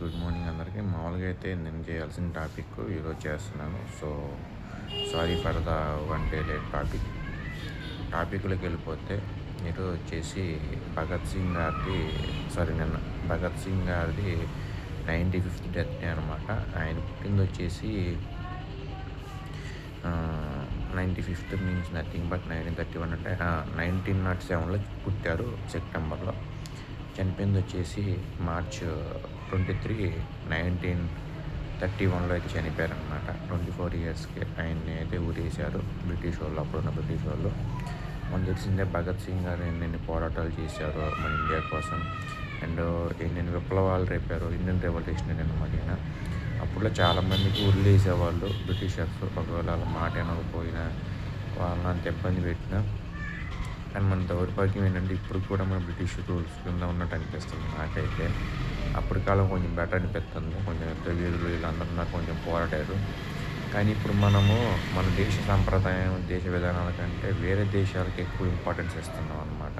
Good morning అందరికీ. మామూలుగా అయితే నేను చేయాల్సిన టాపిక్ ఈరోజు చేస్తున్నాను. Sorry for the 1 day late టాపిక్లోకి వెళ్ళిపోతే ఈరోజు వచ్చేసి నిన్న భగత్ సింగ్ గారిది 95th డెత్ డే అనమాట. ఆయన పుట్టింది వచ్చేసి 95th మీన్స్ నథింగ్ బట్ 1931 అంటే 1907లో పుట్టారు సెప్టెంబర్లో. చనిపోయింది వచ్చేసి March 23, 1931లో అయితే చనిపోయారనమాట. 24 ఇయర్స్కి ఆయన్ని అయితే ఊరేశారు బ్రిటిష్ వాళ్ళు, అప్పుడున్న బ్రిటిష్ వాళ్ళు. మనకు తెలిసిందే భగత్ సింగ్ గారు ఎన్నెన్ని పోరాటాలు చేశారో మన ఇండియా కోసం, అండ్ ఎన్నెన్ని విప్లవాలు రేపారు, ఇండియన్ రెవల్యూషన్ అనమాట. అప్పుడులో చాలామందికి ఉరిలేసేవాళ్ళు బ్రిటిషర్స్. ఒకవేళ వాళ్ళ మాట వినకపోయినా, వాళ్ళని అంత ఇబ్బంది పెట్టినా. కానీ మన దౌర్భాగ్యం ఏంటంటే ఇప్పుడు కూడా మన బ్రిటిష్ రూల్స్ కింద ఉన్నట్టు అనిపిస్తుంది నాకైతే. అప్పటి కాలం కొంచెం బెటర్ అనిపిస్తుంది. కొంచెం యుద్ధ వీరులు వీళ్ళందరూ కొంచెం పోరాడారు. కానీ ఇప్పుడు మనము మన దేశ సాంప్రదాయం, దేశ విధానాల కంటే వేరే దేశాలకు ఎక్కువ ఇంపార్టెన్స్ ఇస్తున్నాం అనమాట.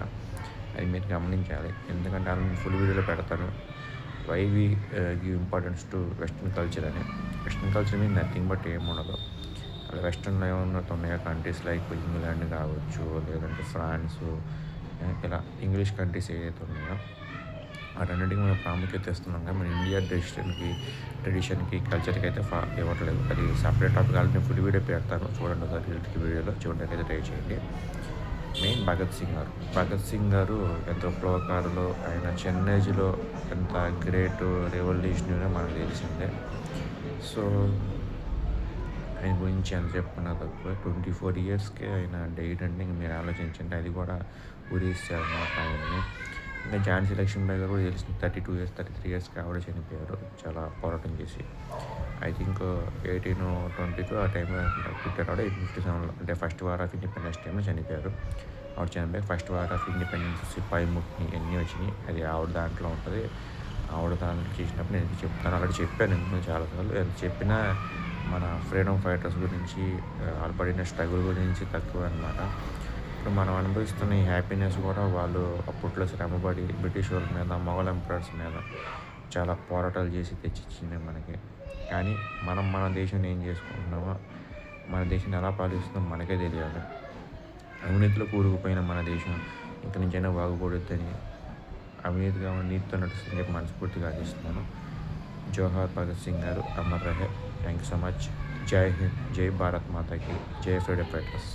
అది మీరు గమనించాలి. ఎందుకంటే వాళ్ళు ఫుల్ వీడియోలో పెడతారు why we give importance to western culture అని. వెస్ట్రన్ కల్చర్ మీద నథింగ్ బట్ ఏముండదు. అలా వెస్ట్రన్లో ఏమన్నా ఉన్నాయో కంట్రీస్ లైక్ ఇంగ్లాండ్ కావచ్చు, లేదంటే ఫ్రాన్స్, ఇలా ఇంగ్లీష్ కంట్రీస్ ఏదైతే ఉన్నాయో వాటన్నిటికీ మనం ప్రాముఖ్యత ఇస్తున్నాం. కానీ మన ఇండియా ట్రెడిషన్కి కల్చర్కి అయితే ఇవ్వట్లేదు. అది సపరేట్ టాపిక్. నేను ఫుల్ వీడియో పెడతాను, చూడండి ఒకసారి వీడియోలో చూడడానికి అయితే ట్రై చేయండి. మెయిన్ భగత్ సింగ్ గారు ఎంత విప్లవకారులు. ఆయన చిన్న ఏజ్లో ఎంత గ్రేట్ రెవల్యూషనరీ మనకు తెలిసిందే. సో ఆయన గురించి ఎంత చెప్పుకున్నా తక్కువ. 24 ఇయర్స్కే ఆయన డేట్ అంటే ఇంక మీరు ఆలోచించండి. అది కూడా ఊరేస్తారు అన్నమాట ఆయన్ని. ఇంకా ఝాన్సీ లక్ష్మీబాయి గారు కూడా తెలిసింది 33 ఇయర్స్కి ఆవిడ చనిపోయారు చాలా పోరాటం చేసి. ఐ థింక్ 1820 ఆ టైంలో పుట్టారు ఆవిడ. 1857లో అంటే ఫస్ట్ వార్ ఆఫ్ ఇండిపెండెన్స్ టైంలో చనిపోయారు. ఆవిడ చనిపోయి ఫస్ట్ వార్ ఆఫ్ ఇండిపెండెన్స్, సిపాయి ముక్ని అన్నీ వచ్చినాయి. అది ఆవిడ దాంట్లో ఉంటుంది. ఆవిడ దాంట్లో చేసినప్పుడు నేను చెప్తాను, ఆల్రెడీ చెప్పాను ఎందుకు చాలాసార్లు. ఎంత చెప్పినా మన ఫ్రీడమ్ ఫైటర్స్ గురించి, వాళ్ళు పడిన స్ట్రగుల్ గురించి తక్కువ అనమాట. ఇప్పుడు మనం అనుభవిస్తున్న ఈ హ్యాపీనెస్ కూడా వాళ్ళు అప్పట్లో శ్రమపడి బ్రిటిష్ వాళ్ళ మీద, మొఘల్ ఎంపరర్స్ మీద చాలా పోరాటాలు చేసి తెచ్చిచ్చింది మనకి. కానీ మన దేశం ఏం చేసుకుంటున్నామో, మన దేశాన్ని ఎలా పాలిస్తున్నామో మనకే తెలియాలి. అవినీతిలో కూరుకుపోయిన మన దేశం ఇంక నుంచైనా బాగుపడుద్దని, అవినీతిగా నీతితో నడుస్తుంది చెప్పి మనస్ఫూర్తిగా ఆశిస్తున్నాను. జోహార్ భగత్ సింగ్ గారు, అమర్ రహే. Thank you so much. Jai Hind, జై భారత్ మాతాకి, జై ఫ్రీడమ్ ఫైటర్స్.